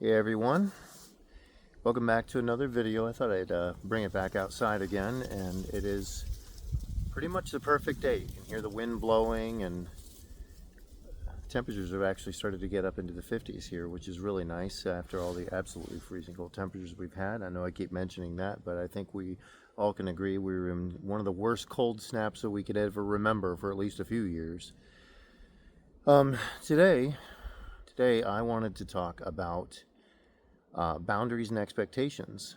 Hey everyone, welcome back to another video. I thought I'd bring it back outside again, and it is pretty much the perfect day. You can hear the wind blowing, and temperatures have actually started to get up into the 50s here, which is really nice after all the absolutely freezing cold temperatures we've had. I know I keep mentioning that, but I think we all can agree we were in one of the worst cold snaps that we could ever remember for at least a few years. Um, today, today I wanted to talk about boundaries and expectations,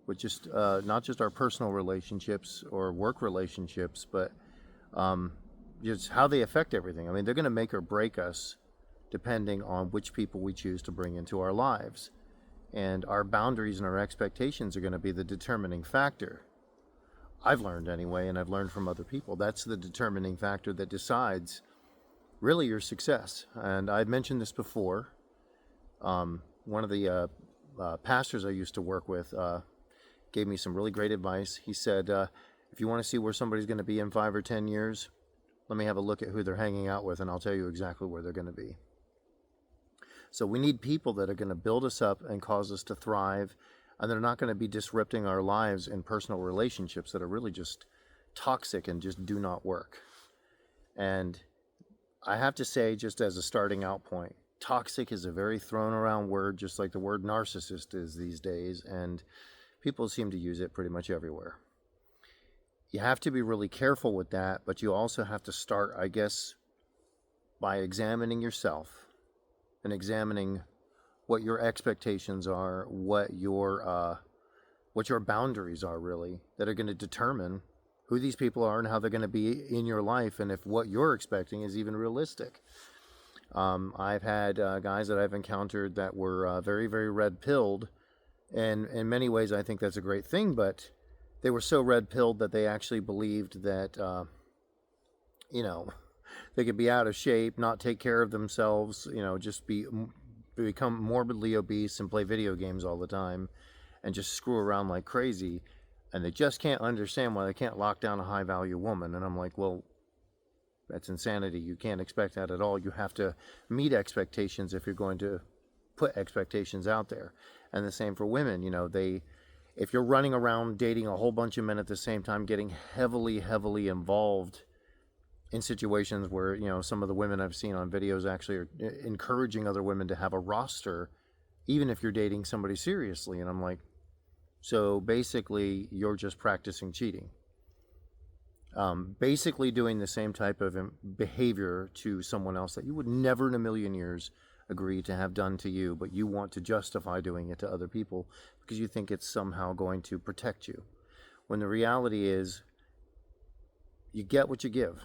with just not just our personal relationships or work relationships, but um, just how they affect everything. I mean, they're going to make or break us depending on which people we choose to bring into our lives. And our boundaries and our expectations are going to be the determining factor. I've learned anyway, and I've learned from other people, that's the determining factor that decides really your success. And I've mentioned this before. One of the pastors I used to work with gave me some really great advice. He said, if you want to see where somebody's going to be in 5 or 10 years, let me have a look at who they're hanging out with, and I'll tell you exactly where they're going to be. So we need people that are going to build us up and cause us to thrive, and they're not going to be disrupting our lives in personal relationships that are really just toxic and just do not work. And I have to say, just as a starting out point, toxic is a very thrown around word, just like the word narcissist is these days, and people seem to use it pretty much everywhere. You have to be really careful with that, but you also have to start, I guess, by examining yourself and examining what your expectations are, what your boundaries are really, that are going to determine who these people are and how they're going to be in your life, and if what you're expecting is even realistic. I've had guys that I've encountered that were very, very red-pilled, and in many ways I think that's a great thing, but they were so red-pilled that they actually believed that, they could be out of shape, not take care of themselves, just become morbidly obese and play video games all the time and just screw around like crazy, and they just can't understand why they can't lock down a high-value woman. And I'm like, well, that's insanity. You can't expect that at all. You have to meet expectations if you're going to put expectations out there. And the same for women. If you're running around dating a whole bunch of men at the same time, getting heavily, heavily involved in situations where, some of the women I've seen on videos actually are encouraging other women to have a roster, even if you're dating somebody seriously. And I'm like, so basically you're just practicing cheating. Basically doing the same type of behavior to someone else that you would never in a million years agree to have done to you, but you want to justify doing it to other people because you think it's somehow going to protect you. When the reality is, you get what you give.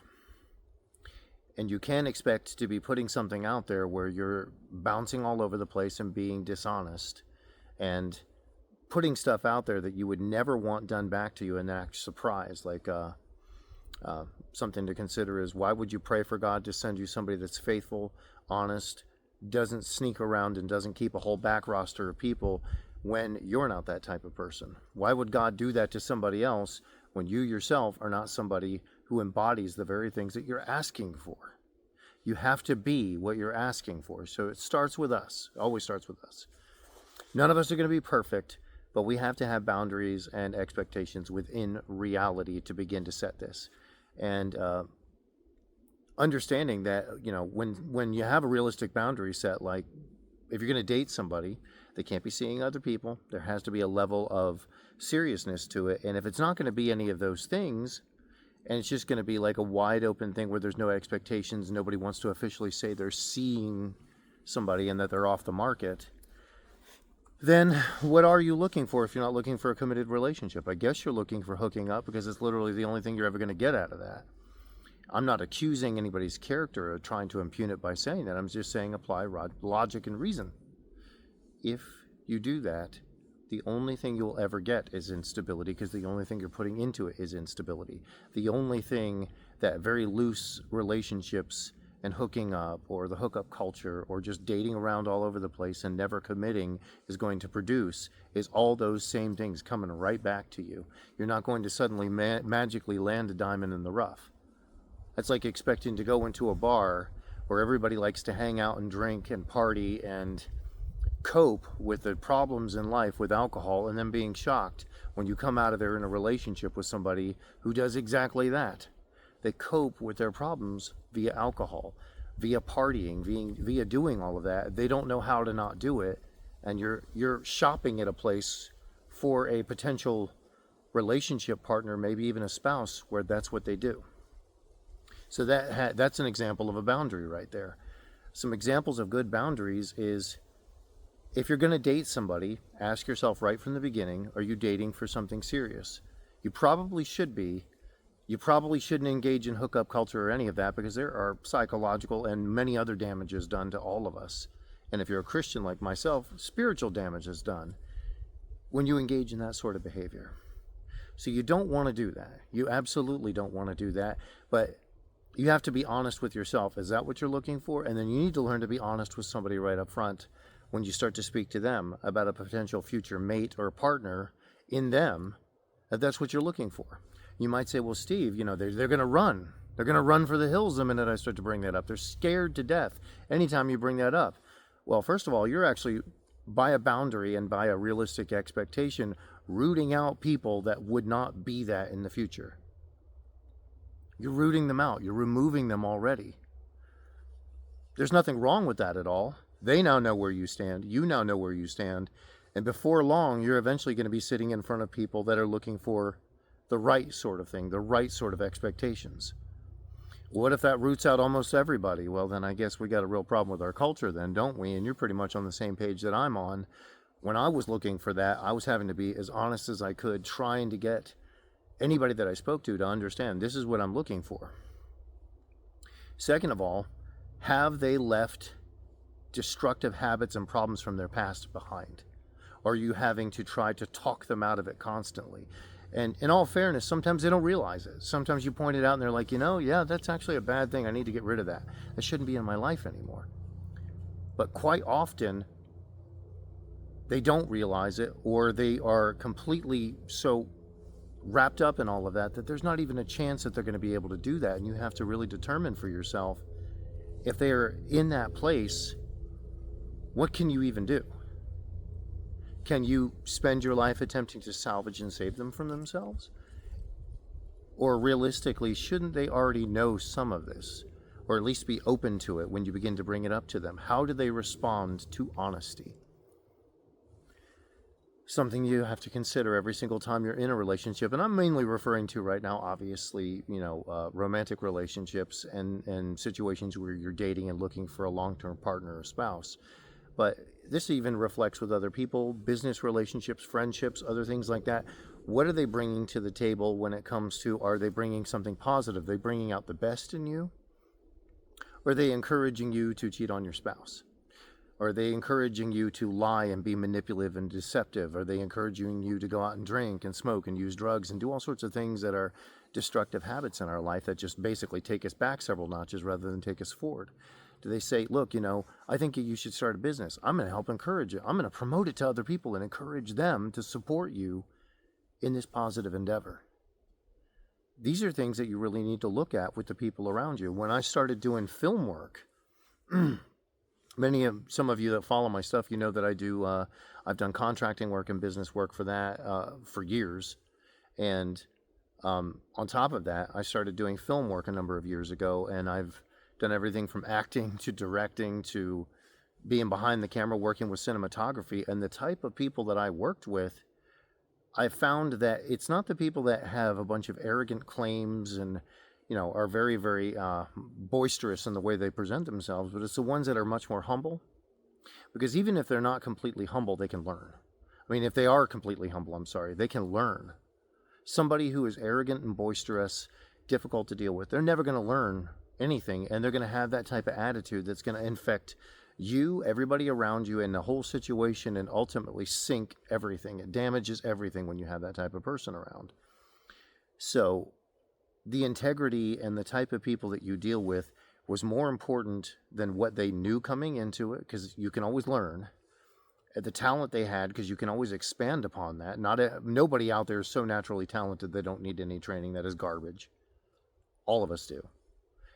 And you can't expect to be putting something out there where you're bouncing all over the place and being dishonest and putting stuff out there that you would never want done back to you and act surprised. Like, something to consider is, why would you pray for God to send you somebody that's faithful, honest, doesn't sneak around, and doesn't keep a whole back roster of people when you're not that type of person? Why would God do that to somebody else when you yourself are not somebody who embodies the very things that you're asking for? You have to be what you're asking for. So it starts with us. It always starts with us. None of us are going to be perfect, but we have to have boundaries and expectations within reality to begin to set this. And understanding that, when you have a realistic boundary set, like if you're going to date somebody, they can't be seeing other people. There has to be a level of seriousness to it. And if it's not going to be any of those things, and it's just going to be like a wide open thing where there's no expectations, nobody wants to officially say they're seeing somebody and that they're off the market, then what are you looking for if you're not looking for a committed relationship? I guess you're looking for hooking up, because it's literally the only thing you're ever going to get out of that. I'm not accusing anybody's character or trying to impugn it by saying that. I'm just saying apply logic and reason. If you do that, the only thing you'll ever get is instability, because the only thing you're putting into it is instability. The only thing that very loose relationships and hooking up, or the hookup culture, or just dating around all over the place and never committing is going to produce is all those same things coming right back to you. You're not going to suddenly magically land a diamond in the rough. That's like expecting to go into a bar where everybody likes to hang out and drink and party and cope with the problems in life with alcohol and then being shocked when you come out of there in a relationship with somebody who does exactly that. They cope with their problems via alcohol, via partying, via doing all of that. They don't know how to not do it, and you're shopping at a place for a potential relationship partner, maybe even a spouse, where that's what they do. So that's an example of a boundary right there. Some examples of good boundaries is, if you're going to date somebody, ask yourself right from the beginning, are you dating for something serious? You probably should be. You probably shouldn't engage in hookup culture or any of that, because there are psychological and many other damages done to all of us. And if you're a Christian like myself, spiritual damage is done when you engage in that sort of behavior. So you don't want to do that. You absolutely don't want to do that. But you have to be honest with yourself. Is that what you're looking for? And then you need to learn to be honest with somebody right up front when you start to speak to them about a potential future mate or partner in them, that that's what you're looking for. You might say, well, Steve, they're going to run. They're going to run for the hills the minute I start to bring that up. They're scared to death anytime you bring that up. Well, first of all, you're actually, by a boundary and by a realistic expectation, rooting out people that would not be that in the future. You're rooting them out. You're removing them already. There's nothing wrong with that at all. They now know where you stand. You now know where you stand. And before long, you're eventually going to be sitting in front of people that are looking for the right sort of thing, the right sort of expectations. What if that roots out almost everybody? Well, then I guess we got a real problem with our culture then, don't we? And you're pretty much on the same page that I'm on. When I was looking for that, I was having to be as honest as I could, trying to get anybody that I spoke to understand this is what I'm looking for. Second of all, have they left destructive habits and problems from their past behind? Or are you having to try to talk them out of it constantly? And in all fairness, sometimes they don't realize it. Sometimes you point it out and they're like, yeah, that's actually a bad thing. I need to get rid of that. That shouldn't be in my life anymore. But quite often, they don't realize it, or they are completely so wrapped up in all of that there's not even a chance that they're going to be able to do that. And you have to really determine for yourself, if they are in that place, what can you even do? Can you spend your life attempting to salvage and save them from themselves? Or realistically, shouldn't they already know some of this? Or at least be open to it when you begin to bring it up to them? How do they respond to honesty? Something you have to consider every single time you're in a relationship. And I'm mainly referring to right now, obviously, romantic relationships and situations where you're dating and looking for a long-term partner or spouse. But this even reflects with other people, business relationships, friendships, other things like that. What are they bringing to the table when it comes to, are they bringing something positive? Are they bringing out the best in you? Or are they encouraging you to cheat on your spouse? Are they encouraging you to lie and be manipulative and deceptive? Are they encouraging you to go out and drink and smoke and use drugs and do all sorts of things that are destructive habits in our life that just basically take us back several notches rather than take us forward? Do they say, look, I think you should start a business. I'm going to help encourage it. I'm going to promote it to other people and encourage them to support you in this positive endeavor. These are things that you really need to look at with the people around you. When I started doing film work, some of you that follow my stuff, you know that I do, I've done contracting work and business work for that for years. And on top of that, I started doing film work a number of years ago, and I've done everything from acting to directing to being behind the camera, working with cinematography. And the type of people that I worked with, I found that it's not the people that have a bunch of arrogant claims and are very, very boisterous in the way they present themselves, but it's the ones that are much more humble. Because even if they're not completely humble, they can learn. I mean, if they are completely humble, they can learn. Somebody who is arrogant and boisterous, difficult to deal with, they're never going to learn anything, and they're going to have that type of attitude that's going to infect you, everybody around you, and the whole situation, and ultimately sink everything. It damages everything when you have that type of person around. So the integrity and the type of people that you deal with was more important than what they knew coming into it, because you can always learn. The talent they had, because you can always expand upon that. Nobody out there is so naturally talented they don't need any training. That is garbage. All of us do.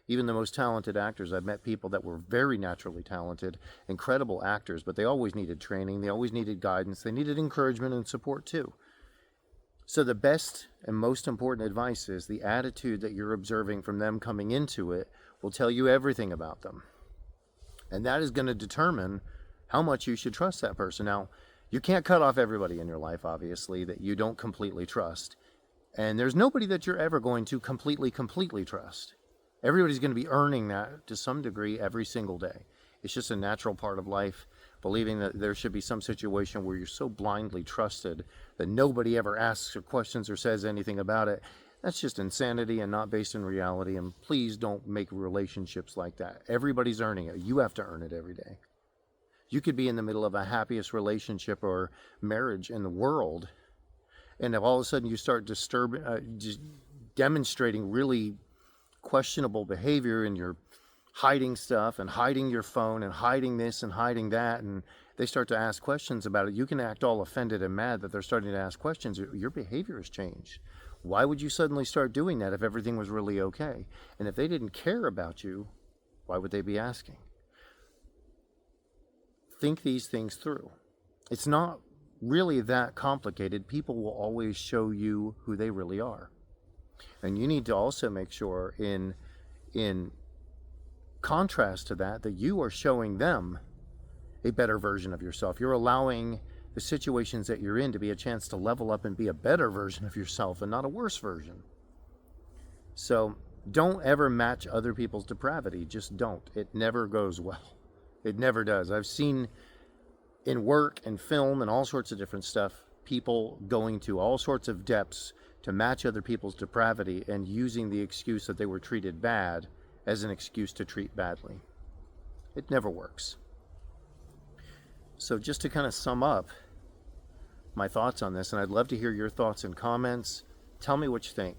Even the most talented actors, I've met people that were very naturally talented, incredible actors, but they always needed training, they always needed guidance, they needed encouragement and support too. So the best and most important advice is the attitude that you're observing from them coming into it will tell you everything about them. And that is going to determine how much you should trust that person. Now, you can't cut off everybody in your life, obviously, that you don't completely trust. And there's nobody that you're ever going to completely trust. Everybody's going to be earning that to some degree every single day. It's just a natural part of life, believing that there should be some situation where you're so blindly trusted that nobody ever asks or questions or says anything about it. That's just insanity and not based in reality. And please don't make relationships like that. Everybody's earning it. You have to earn it every day. You could be in the middle of a happiest relationship or marriage in the world, and if all of a sudden you start just demonstrating really questionable behavior, and you're hiding stuff and hiding your phone and hiding this and hiding that, and they start to ask questions about it, you can act all offended and mad that they're starting to ask questions. Your behavior has changed. Why would you suddenly start doing that if everything was really okay? And if they didn't care about you, why would they be asking? Think these things through. It's not really that complicated. People will always show you who they really are. And you need to also make sure in contrast to that you are showing them a better version of yourself. You're allowing the situations that you're in to be a chance to level up and be a better version of yourself and not a worse version. So don't ever match other people's depravity. Just don't. It never goes well. It never does. I've seen in work and film and all sorts of different stuff, people going to all sorts of depths to match other people's depravity and using the excuse that they were treated bad as an excuse to treat badly. It never works. So just to kind of sum up my thoughts on this, and I'd love to hear your thoughts and comments. Tell me what you think.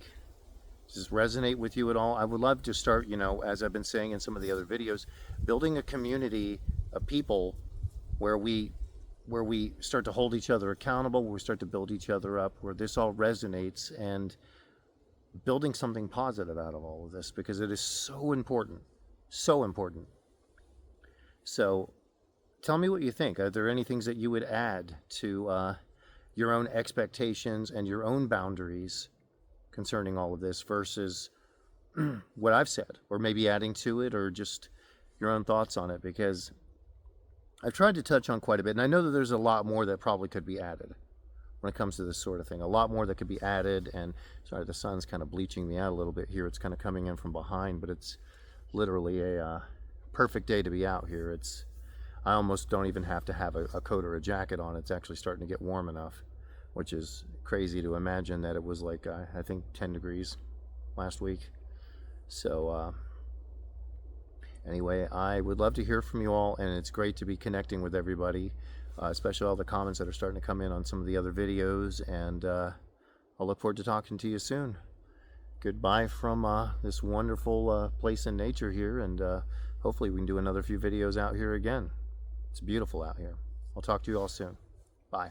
Does this resonate with you at all? I would love to start, as I've been saying in some of the other videos, building a community of people where we start to hold each other accountable, where we start to build each other up, where this all resonates, and building something positive out of all of this, because it is so important. So important. So tell me what you think. Are there any things that you would add to your own expectations and your own boundaries concerning all of this versus what I've said, or maybe adding to it, or just your own thoughts on it? Because I've tried to touch on quite a bit, and I know that there's a lot more that probably could be added when it comes to this sort of thing. A lot more that could be added. And sorry, the sun's kind of bleaching me out a little bit here. It's kind of coming in from behind, but it's literally a perfect day to be out here. I almost don't even have to have a coat or a jacket on. It's actually starting to get warm enough, which is crazy to imagine that it was like, I think 10 degrees last week. So anyway, I would love to hear from you all, and it's great to be connecting with everybody, especially all the comments that are starting to come in on some of the other videos, and I'll look forward to talking to you soon. Goodbye from this wonderful place in nature here, and hopefully we can do another few videos out here again. It's beautiful out here. I'll talk to you all soon. Bye.